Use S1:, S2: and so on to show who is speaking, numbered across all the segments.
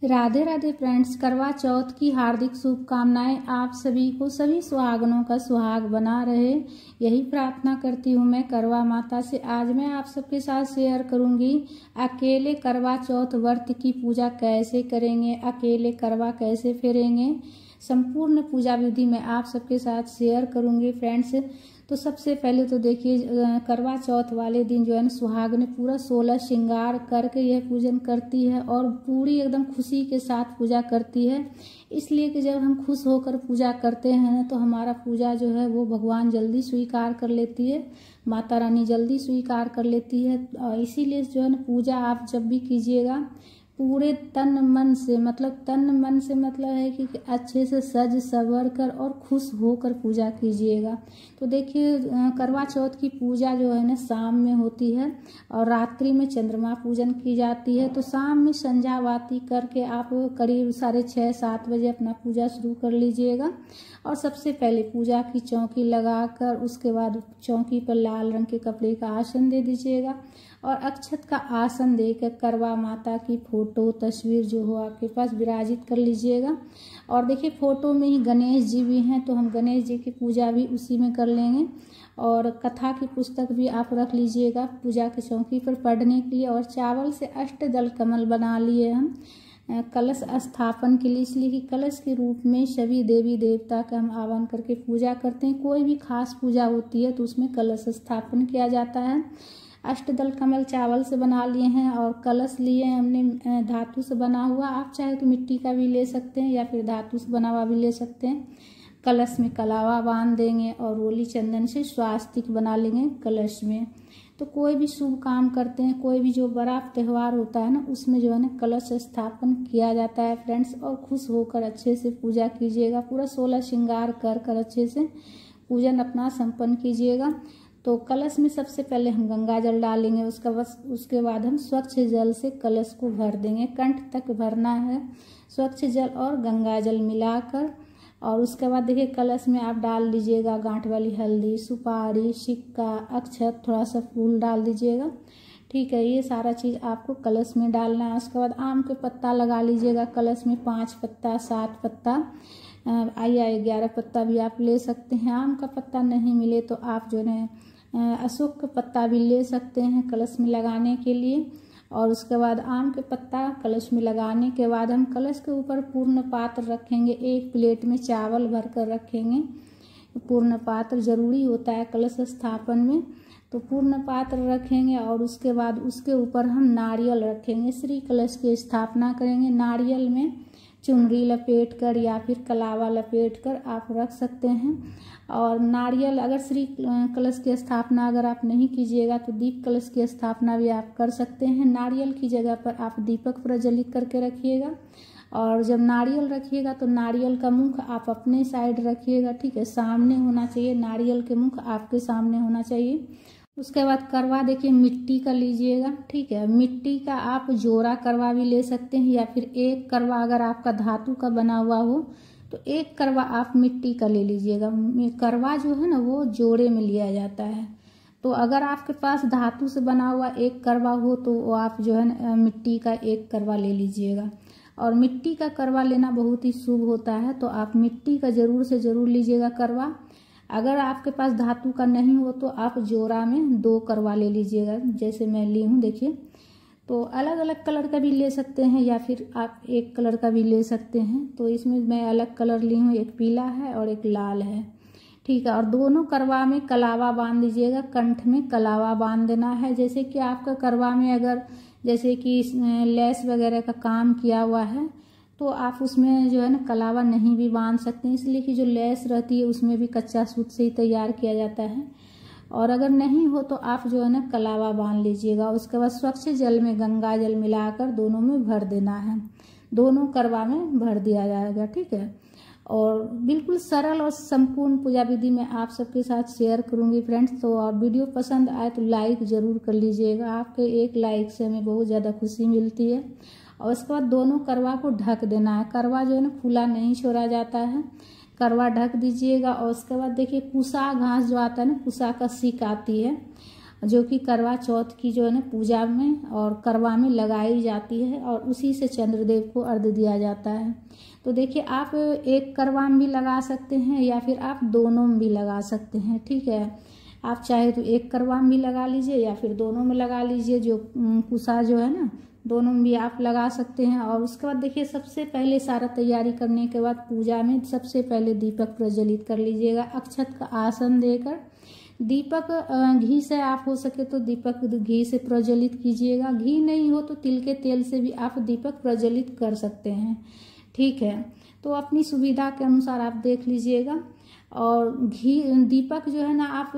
S1: Radhe Radhe friends, करवा चौथ की हार्दिक शुभकामनाएं। आप सभी को, सभी सुहागनों का सुहाग बना रहे, यही प्रार्थना करती हूँ मैं करवा माता से। आज मैं आप सबके साथ शेयर करूंगी अकेले करवा चौथ व्रत की पूजा कैसे करेंगे, अकेले करवा कैसे फेरेंगे। संपूर्ण पूजा विधि मैं आप सबके साथ शेयर करूंगी फ्रेंड्स। तो सबसे पहले तो देखिए, करवा चौथ वाले दिन जो है ना, सुहाग ने पूरा 16 श्रृंगार करके यह पूजन करती है और पूरी एकदम खुशी के साथ पूजा करती है। इसलिए कि जब हम खुश होकर पूजा करते हैं ना, तो हमारा पूजा जो है वो भगवान जल्दी स्वीकार कर लेती है, माता रानी जल्दी स्वीकार कर लेती है। इसीलिए जो है ना, पूजा आप जब भी कीजिएगा पूरे तन मन से, मतलब है कि अच्छे से सज सवर कर और खुश होकर पूजा कीजिएगा। तो देखिए, करवा चौथ की पूजा जो है ना शाम में होती है और रात्रि में चंद्रमा पूजन की जाती है। तो शाम में संध्या आरती करके आप करीब 6:30-7 बजे अपना पूजा शुरू कर लीजिएगा। और सबसे पहले पूजा की चौकी लगाकर उसके बाद चौकी पर लाल रंग के कपड़े का आसन दे दीजिएगा और अक्षत का आसन देकर करवा माता की फोटो तस्वीर जो हो आपके पास विराजित कर लीजिएगा। और देखिए, फोटो में ही गणेश जी भी हैं, तो हम गणेश जी की पूजा भी उसी में कर लेंगे। और कथा की पुस्तक भी आप रख लीजिएगा पूजा की चौकी पर पढ़ने के लिए। और चावल से अष्टदल कमल बना लिए हम कलश स्थापन के लिए, इसलिए कि कलश के रूप में सभी देवी देवता का हम आह्वान करके पूजा करते हैं। कोई भी खास पूजा होती है तो उसमें कलश स्थापन किया जाता है। अष्टदल कमल चावल से बना लिए हैं और कलश लिए हैं हमने धातु से बना हुआ। आप चाहे तो मिट्टी का भी ले सकते हैं या फिर धातु से बना हुआ भी ले सकते हैं। कलश में कलावा बांध देंगे और रोली चंदन से स्वास्तिक बना लेंगे कलश में। तो कोई भी शुभ काम करते हैं, कोई भी जो बड़ा त्यौहार होता है ना, उसमें जो है ना कलश स्थापन किया जाता है फ्रेंड्स। और खुश होकर अच्छे से पूजा कीजिएगा, पूरा 16 श्रृंगार कर अच्छे से पूजन अपना संपन्न कीजिएगा। तो कलश में सबसे पहले हम गंगा जल डालेंगे, उसके बाद हम स्वच्छ जल से कलश को भर देंगे, कंठ तक भरना है स्वच्छ जल और गंगा जल मिलाकर। और उसके बाद देखिए, कलश में आप डाल दीजिएगा गांठ वाली हल्दी, सुपारी, सिक्का, अक्षत, थोड़ा सा फूल डाल दीजिएगा। ठीक है, ये सारा चीज़ आपको कलश में डालना है। उसके बाद आम के पत्ता लगा लीजिएगा कलश में, 5 पत्ता, 7 पत्ता या 11 पत्ता भी आप ले सकते हैं। आम का पत्ता नहीं मिले तो आप जो है अशोक का पत्ता भी ले सकते हैं कलश में लगाने के लिए। और उसके बाद आम के पत्ता कलश में लगाने के बाद हम कलश के ऊपर पूर्ण पात्र रखेंगे। एक प्लेट में चावल भर कर रखेंगे। पूर्ण पात्र जरूरी होता है कलश स्थापन में, तो पूर्ण पात्र रखेंगे। और उसके बाद उसके ऊपर हम नारियल रखेंगे, श्री कलश की स्थापना करेंगे। नारियल में चुनरी लपेट कर या फिर कलावा लपेट कर आप रख सकते हैं। और नारियल, अगर श्री कलश की स्थापना अगर आप नहीं कीजिएगा तो दीप कलश की स्थापना भी आप कर सकते हैं। नारियल की जगह पर आप दीपक प्रज्वलित करके रखिएगा। और जब नारियल रखिएगा तो नारियल का मुख आप अपने साइड रखिएगा, ठीक है, सामने होना चाहिए, नारियल के मुख आपके सामने होना चाहिए। उसके बाद करवा देखिए मिट्टी का लीजिएगा, ठीक है। मिट्टी का आप जोड़ा करवा भी ले सकते हैं या फिर एक करवा अगर आपका धातु का बना हुआ हो तो एक करवा आप मिट्टी का ले लीजिएगा। करवा जो है ना वो जोड़े में लिया जाता है। तो अगर आपके पास धातु से बना हुआ एक करवा हो तो वो आप जो है ना मिट्टी का एक करवा ले लीजिएगा। और मिट्टी का करवा लेना बहुत ही शुभ होता है, तो आप मिट्टी का जरूर से जरूर लीजिएगा करवा। अगर आपके पास धातु का नहीं हो तो आप जोड़ा में 2 करवा ले लीजिएगा, जैसे मैं ली हूँ देखिए। तो अलग अलग कलर का भी ले सकते हैं या फिर आप एक कलर का भी ले सकते हैं। तो इसमें मैं अलग कलर ली हूँ, एक पीला है और एक लाल है, ठीक है। और दोनों करवा में कलावा बांध दीजिएगा, कंठ में कलावा बांध देना है। जैसे कि आपका करवा में अगर जैसे कि लेस वगैरह का काम किया हुआ है तो आप उसमें जो है ना कलावा नहीं भी बांध सकते हैं, इसलिए कि जो लेस रहती है उसमें भी कच्चा सूत से ही तैयार किया जाता है। और अगर नहीं हो तो आप जो है ना कलावा बांध लीजिएगा। उसके बाद स्वच्छ जल में गंगा जल मिलाकर दोनों में भर देना है, दोनों करवा में भर दिया जाएगा, ठीक है। और बिल्कुल सरल और संपूर्ण पूजा विधि में आप सबके साथ शेयर करूंगी फ्रेंड्स। तो और वीडियो पसंद आए तो लाइक ज़रूर कर लीजिएगा, आपके एक लाइक से हमें बहुत ज़्यादा खुशी मिलती है। और उसके बाद दोनों करवा को ढक देना है, करवा जो है ना खुला नहीं छोड़ा जाता है, करवा ढक दीजिएगा। और उसके बाद देखिए कुसा घास जो आता है ना, कुसा का सीक आती है, जो कि करवा चौथ की जो है ना पूजा में और करवा में लगाई जाती है और उसी से चंद्रदेव को अर्घ्य दिया जाता है। तो देखिए आप एक करवा में भी लगा सकते हैं या फिर आप दोनों में भी लगा सकते हैं। ठीक है, आप चाहे तो एक करवा में भी लगा लीजिए या फिर दोनों में लगा लीजिए। जो कुसा जो है ना दोनों में भी आप लगा सकते हैं। और उसके बाद देखिए सबसे पहले सारा तैयारी करने के बाद पूजा में सबसे पहले दीपक प्रज्वलित कर लीजिएगा। अक्षत का आसन देकर दीपक घी से आप हो सके तो दीपक घी से प्रज्वलित कीजिएगा। घी नहीं हो तो तिल के तेल से भी आप दीपक प्रज्वलित कर सकते हैं। ठीक है, तो अपनी सुविधा के अनुसार आप देख लीजिएगा। और घी दीपक जो है ना आप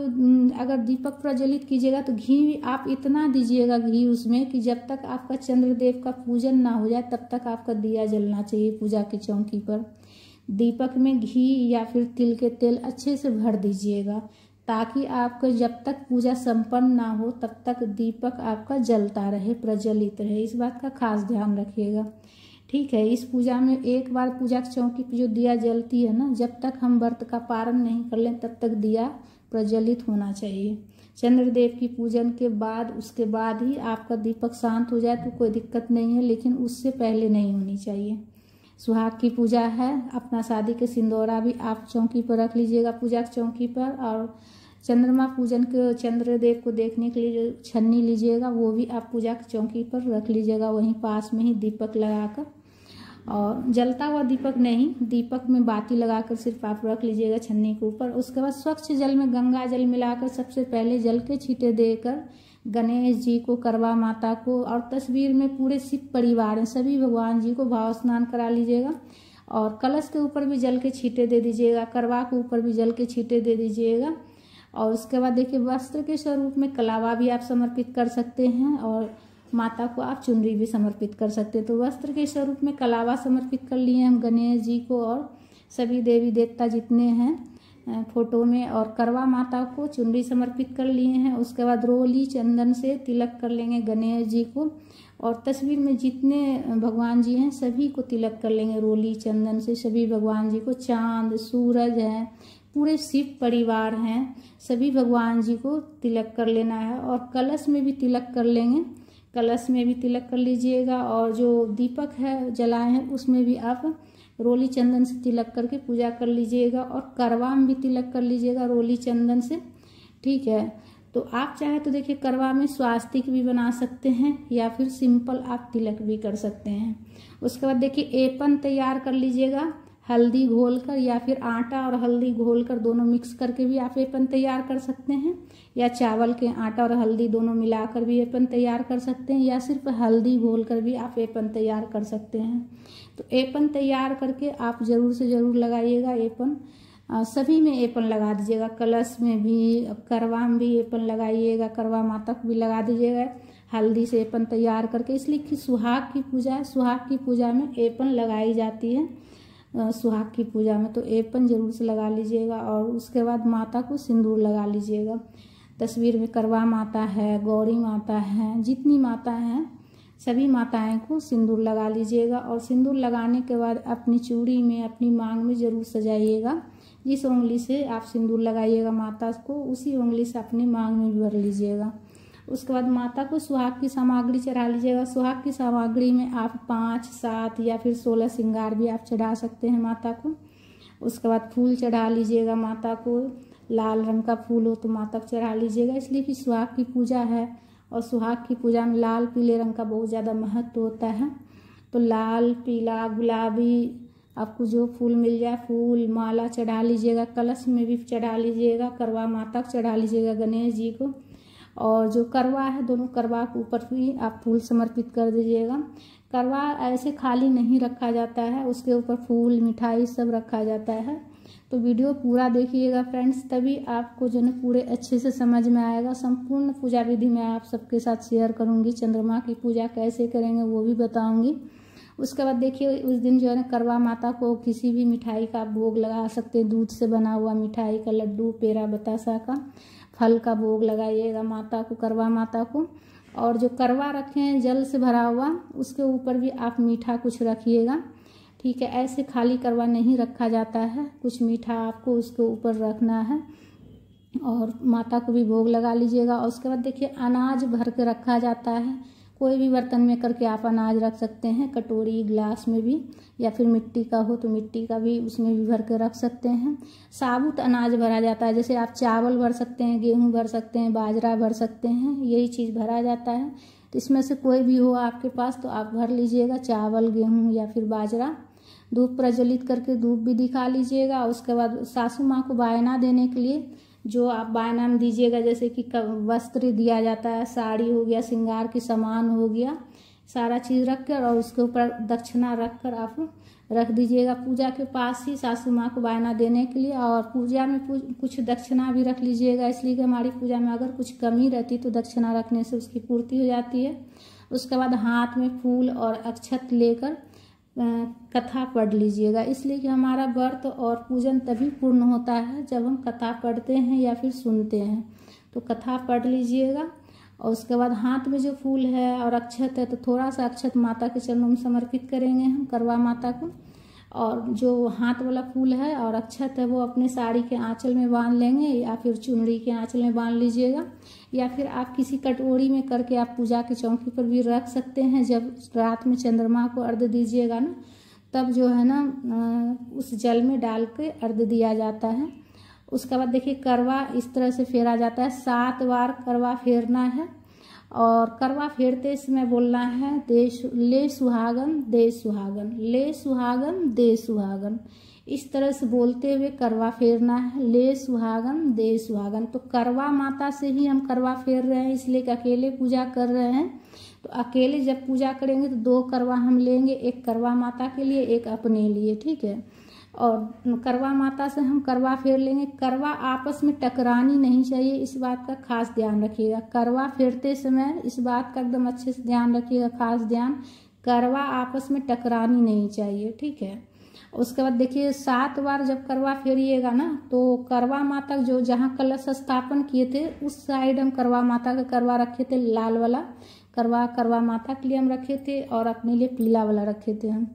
S1: अगर दीपक प्रज्वलित कीजिएगा तो घी आप इतना दीजिएगा घी उसमें कि जब तक आपका चंद्रदेव का पूजन ना हो जाए तब तक आपका दिया जलना चाहिए पूजा की चौकी पर। दीपक में घी या फिर तिल के तेल अच्छे से भर दीजिएगा ताकि आपको जब तक पूजा संपन्न ना हो तब तक दीपक आपका जलता रहे, प्रज्वलित रहे। इस बात का खास ध्यान रखिएगा। ठीक है, इस पूजा में एक बार पूजा की चौकी पर जो दिया जलती है ना, जब तक हम व्रत का पारण नहीं कर लें तब तक दिया प्रज्वलित होना चाहिए। चंद्रदेव की पूजन के बाद उसके बाद ही आपका दीपक शांत हो जाए तो कोई दिक्कत नहीं है, लेकिन उससे पहले नहीं होनी चाहिए। सुहाग की पूजा है, अपना शादी के सिंदूरा भी आप चौकी पर रख लीजिएगा पूजा की चौकी पर। और चंद्रमा पूजन के चंद्रदेव को देखने के लिए जो छन्नी लीजिएगा वो भी आप पूजा की चौकी पर रख लीजिएगा, वहीं पास में ही दीपक लगाकर। और जलता हुआ दीपक नहीं, दीपक में बाती लगाकर सिर्फ आप रख लीजिएगा छन्नी के ऊपर। उसके बाद स्वच्छ जल में गंगा जल मिलाकर सबसे पहले जल के छींटे देकर गणेश जी को, करवा माता को और तस्वीर में पूरे शिव परिवार हैं सभी भगवान जी को भाव स्नान करा लीजिएगा। और कलश के ऊपर भी जल के छींटे दे दीजिएगा, करवा के ऊपर भी जल के छींटे दे दीजिएगा। और उसके बाद देखिए वस्त्र के स्वरूप में कलावा भी आप समर्पित कर सकते हैं और माता को आप चुनरी भी समर्पित कर सकते हैं। तो वस्त्र के स्वरूप में कलावा समर्पित कर लिए हम गणेश जी को और सभी देवी देवता जितने हैं फोटो में, और करवा माता को चुनरी समर्पित कर लिए हैं। उसके बाद रोली चंदन से तिलक कर लेंगे गणेश जी को, और तस्वीर में जितने भगवान जी हैं सभी को तिलक कर लेंगे रोली चंदन से। सभी भगवान जी को, चांद सूरज हैं, पूरे शिव परिवार हैं, सभी भगवान जी को तिलक कर लेना है। और कलश में भी तिलक कर लेंगे, कलश में भी तिलक कर लीजिएगा। और जो दीपक है जलाए हैं उसमें भी आप रोली चंदन से तिलक करके पूजा कर लीजिएगा। और करवा में भी तिलक कर लीजिएगा रोली चंदन से। ठीक है, तो आप चाहे तो देखिए करवा में स्वास्तिक भी बना सकते हैं या फिर सिंपल आप तिलक भी कर सकते हैं। उसके बाद देखिए एपन तैयार कर लीजिएगा, हल्दी घोलकर या फिर आटा और हल्दी घोलकर दोनों मिक्स करके भी आप एपन तैयार कर सकते हैं, या चावल के आटा और हल्दी दोनों मिलाकर भी एपन तैयार कर सकते हैं, या सिर्फ हल्दी घोलकर भी आप एपन तैयार कर सकते हैं। तो एपन तैयार करके आप ज़रूर से ज़रूर लगाइएगा एपन। सभी में एपन लगा दीजिएगा, कलश में भी, करवा में भी एपन लगाइएगा, करवा माता को भी लगा दीजिएगा हल्दी से एपन तैयार करके। इसलिए कि सुहाग की पूजा है, सुहाग की पूजा में एपन लगाई जाती है। सुहाग की पूजा में तो एपन जरूर से लगा लीजिएगा। और उसके बाद माता को सिंदूर लगा लीजिएगा। तस्वीर में करवा माता है, गौरी माता है, जितनी माता हैं सभी माताएं को सिंदूर लगा लीजिएगा। और सिंदूर लगाने के बाद अपनी चूड़ी में, अपनी मांग में जरूर सजाइएगा। जिस उंगली से आप सिंदूर लगाइएगा माता को, उसी उंगली से अपनी मांग में भर लीजिएगा। उसके बाद माता को सुहाग की सामग्री चढ़ा लीजिएगा। सुहाग की सामग्री में आप 5, 7 या फिर 16 श्रृंगार भी आप चढ़ा सकते हैं माता को। उसके बाद फूल चढ़ा लीजिएगा माता को, लाल रंग का फूल हो तो माता को चढ़ा लीजिएगा। इसलिए कि सुहाग की पूजा है और सुहाग की पूजा में लाल पीले रंग का बहुत ज़्यादा महत्व होता है। तो लाल, पीला, गुलाबी आपको जो फूल मिल जाए फूल माला चढ़ा लीजिएगा। कलश में भी चढ़ा लीजिएगा, करवा माता को चढ़ा लीजिएगा गणेश जी को। और जो करवा है दोनों करवा के ऊपर भी आप फूल समर्पित कर दीजिएगा। करवा ऐसे खाली नहीं रखा जाता है, उसके ऊपर फूल मिठाई सब रखा जाता है। तो वीडियो पूरा देखिएगा फ्रेंड्स, तभी आपको जो है पूरे अच्छे से समझ में आएगा। संपूर्ण पूजा विधि मैं आप सबके साथ शेयर करूंगी। चंद्रमा की पूजा कैसे करेंगे वो भी बताऊंगी। उसके बाद देखिए उस दिन जो है ना करवा माता को किसी भी मिठाई का भोग लगा सकते हैं। दूध से बना हुआ मिठाई का, लड्डू, पेड़ा, बतासा का, फल का भोग लगाइएगा माता को, करवा माता को। और जो करवा रखे हैं जल से भरा हुआ, उसके ऊपर भी आप मीठा कुछ रखिएगा। ठीक है, ऐसे खाली करवा नहीं रखा जाता है, कुछ मीठा आपको उसके ऊपर रखना है। और माता को भी भोग लगा लीजिएगा। और उसके बाद देखिए अनाज भर के रखा जाता है, कोई भी बर्तन में करके आप अनाज रख सकते हैं, कटोरी गिलास में भी, या फिर मिट्टी का हो तो मिट्टी का भी उसमें भी भर के रख सकते हैं। साबुत अनाज भरा जाता है, जैसे आप चावल भर सकते हैं, गेहूं भर सकते हैं, बाजरा भर सकते हैं, यही चीज़ भरा जाता है। तो इसमें से कोई भी हो आपके पास तो आप भर लीजिएगा, चावल, गेहूँ या फिर बाजरा। धूप प्रज्वलित करके धूप भी दिखा लीजिएगा। उसके बाद सासू माँ को बायना देने के लिए जो आप बायना में दीजिएगा, जैसे कि वस्त्र दिया जाता है, साड़ी हो गया, श्रृंगार की सामान हो गया, सारा चीज़ रख कर और उसके ऊपर दक्षिणा रख कर आप रख दीजिएगा पूजा के पास ही सासू माँ को बायना देने के लिए। और पूजा में कुछ दक्षिणा भी रख लीजिएगा, इसलिए कि हमारी पूजा में अगर कुछ कमी रहती तो दक्षिणा रखने से उसकी पूर्ति हो जाती है। उसके बाद हाथ में फूल और अक्षत लेकर कथा पढ़ लीजिएगा, इसलिए कि हमारा व्रत और पूजन तभी पूर्ण होता है जब हम कथा पढ़ते हैं या फिर सुनते हैं। तो कथा पढ़ लीजिएगा। और उसके बाद हाथ में जो फूल है और अक्षत है तो थोड़ा सा अक्षत माता के चरणों में समर्पित करेंगे हम, करवा माता को। और जो हाथ वाला फूल है और अक्षत है वो अपने साड़ी के आंचल में बांध लेंगे, या फिर चुनरी के आंचल में बांध लीजिएगा, या फिर आप किसी कटोरी में करके आप पूजा की चौकी पर भी रख सकते हैं। जब रात में चंद्रमा को अर्घ्य दीजिएगा ना, तब जो है ना उस जल में डाल के अर्घ्य दिया जाता है। उसके बाद देखिए करवा इस तरह से फेरा जाता है, 7 बार करवा फेरना है। और करवा फेरते समय बोलना है ले सुहागन दे सुहागन, ले सुहागन दे सुहागन, इस तरह से बोलते हुए करवा फेरना है, ले सुहागन दे सुहागन। तो करवा माता से ही हम करवा फेर रहे हैं, इसलिए कि अकेले पूजा कर रहे हैं। तो अकेले जब पूजा करेंगे तो 2 करवा हम लेंगे, एक करवा माता के लिए, एक अपने लिए, ठीक है। और करवा माता से हम करवा फेर लेंगे। करवा आपस में टकरानी नहीं चाहिए, इस बात का खास ध्यान रखिएगा। करवा फेरते समय इस बात का एकदम अच्छे से ध्यान रखिएगा, खास ध्यान, करवा आपस में टकरानी नहीं चाहिए, ठीक है। उसके बाद देखिए 7 बार जब करवा फेरिएगा ना, तो करवा माता जो जहाँ कलश स्थापन किए थे उस साइड हम करवा माता का करवा रखे थे, लाल वाला करवा माता के लिए हम रखे थे, और अपने लिए पीला वाला रखे थे हम।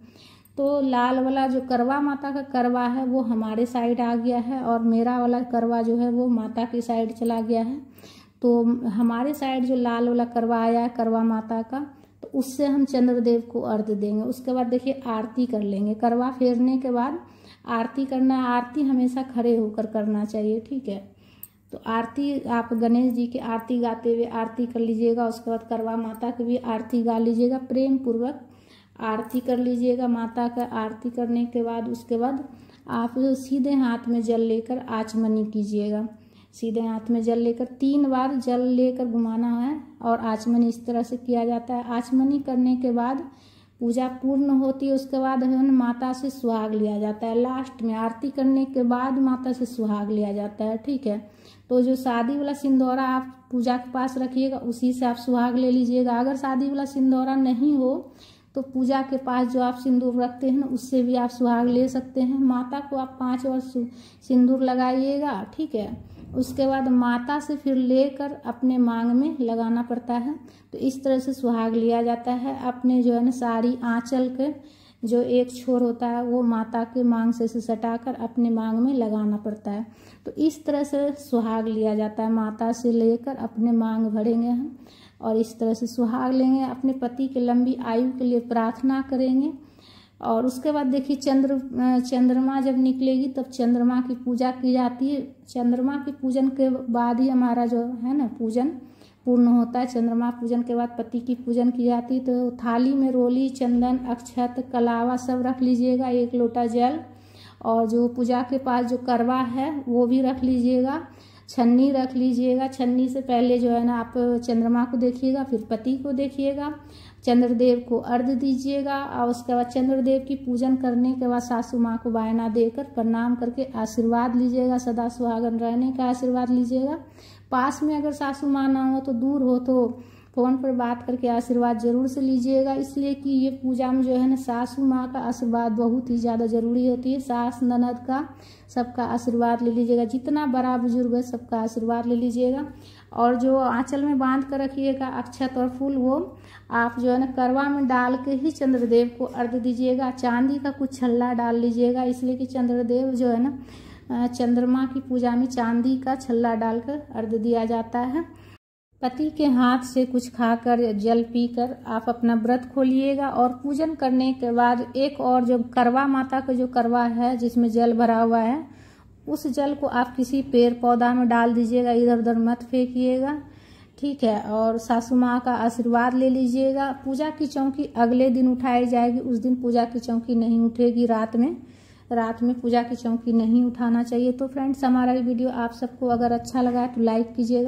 S1: तो लाल वाला जो करवा माता का करवा है वो हमारे साइड आ गया है, और मेरा वाला करवा जो है वो माता की साइड चला गया है। तो हमारे साइड जो लाल वाला करवा आया है करवा माता का, तो उससे हम चंद्रदेव को अर्घ्य देंगे। उसके बाद देखिए आरती कर लेंगे। करवा फेरने के बाद आरती करना, आरती हमेशा खड़े होकर करना चाहिए, ठीक है। तो आरती आप गणेश जी की आरती गाते हुए आरती कर लीजिएगा। उसके बाद करवा माता की भी आरती गा लीजिएगा, प्रेम पूर्वक आरती कर लीजिएगा माता का। आरती करने के बाद उसके बाद आप सीधे हाथ में जल लेकर आचमनी कीजिएगा। सीधे हाथ में जल लेकर 3 बार जल लेकर घुमाना है, और आचमनी इस तरह से किया जाता है। आचमनी करने के बाद पूजा पूर्ण होती है। उसके बाद माता से सुहाग लिया जाता है। लास्ट में आरती करने के बाद माता से सुहाग लिया जाता है, ठीक है। तो जो शादी वाला सिंदूरा आप पूजा के पास रखिएगा उसी से आप सुहाग ले लीजिएगा। अगर शादी वाला सिंदूरा नहीं हो तो पूजा के पास जो आप सिंदूर रखते हैं उससे भी आप सुहाग ले सकते हैं। माता को आप 5 बार सिंदूर लगाइएगा, ठीक है। उसके बाद माता से फिर लेकर अपने मांग में लगाना पड़ता है। तो इस तरह से सुहाग लिया जाता है। अपने जो है ना साड़ी आंचल के जो एक छोर होता है वो माता के मांग से सटाकर अपने मांग में लगाना पड़ता है। तो इस तरह से सुहाग लिया जाता है। माता से लेकर अपने मांग भरेंगे हम, और इस तरह से सुहाग लेंगे। अपने पति के लंबी आयु के लिए प्रार्थना करेंगे। और उसके बाद देखिए चंद्रमा जब निकलेगी तब चंद्रमा की पूजा की जाती है। चंद्रमा के पूजन के बाद ही हमारा जो है ना पूजन पूर्ण होता है। चंद्रमा पूजन के बाद पति की पूजन की जाती है। तो थाली में रोली, चंदन, अक्षत, कलावा सब रख लीजिएगा, 1 लोटा जल, और जो पूजा के पास जो करवा है वो भी रख लीजिएगा। छन्नी रख लीजिएगा। छन्नी से पहले जो है ना आप चंद्रमा को देखिएगा, फिर पति को देखिएगा, चंद्रदेव को अर्घ्य दीजिएगा। और उसके बाद चंद्रदेव की पूजन करने के बाद सासू माँ को बायना देकर प्रणाम करके आशीर्वाद लीजिएगा। सदा सुहागन रहने का आशीर्वाद लीजिएगा। पास में अगर सासू माँ ना हो तो दूर हो तो फ़ोन पर बात करके आशीर्वाद जरूर से लीजिएगा। इसलिए कि ये पूजा में जो है ना सासू माँ का आशीर्वाद बहुत ही ज़्यादा ज़रूरी होती है। सास ननद का सबका आशीर्वाद ले लीजिएगा। जितना बड़ा बुजुर्ग है सबका आशीर्वाद ले लीजिएगा। और जो आंचल में बांध कर रखिएगा अक्षत और फूल, वो आप जो है ना करवा में डाल के ही चंद्रदेव को अर्घ्य दीजिएगा। चांदी का कुछ छल्ला डाल लीजिएगा, इसलिए कि चंद्रदेव जो है ना चंद्रमा की पूजा में चांदी का छल्ला डालकर अर्घ्य दिया जाता है। पति के हाथ से कुछ खाकर जल पीकर आप अपना व्रत खोलिएगा और पूजन करने के बाद एक और जो करवा माता का जो करवा है जिसमें जल भरा हुआ है, उस जल को आप किसी पेड़ पौधा में डाल दीजिएगा, इधर उधर मत फेंकिएगा, ठीक है। और सासू माँ का आशीर्वाद ले लीजिएगा। पूजा की चौकी अगले दिन उठाई जाएगी, उस दिन पूजा की चौकी नहीं उठेगी। रात में पूजा की चौकी नहीं उठाना चाहिए। तो फ्रेंड्स, हमारा ये वीडियो आप सबको अगर अच्छा लगा तो लाइक कीजिएगा।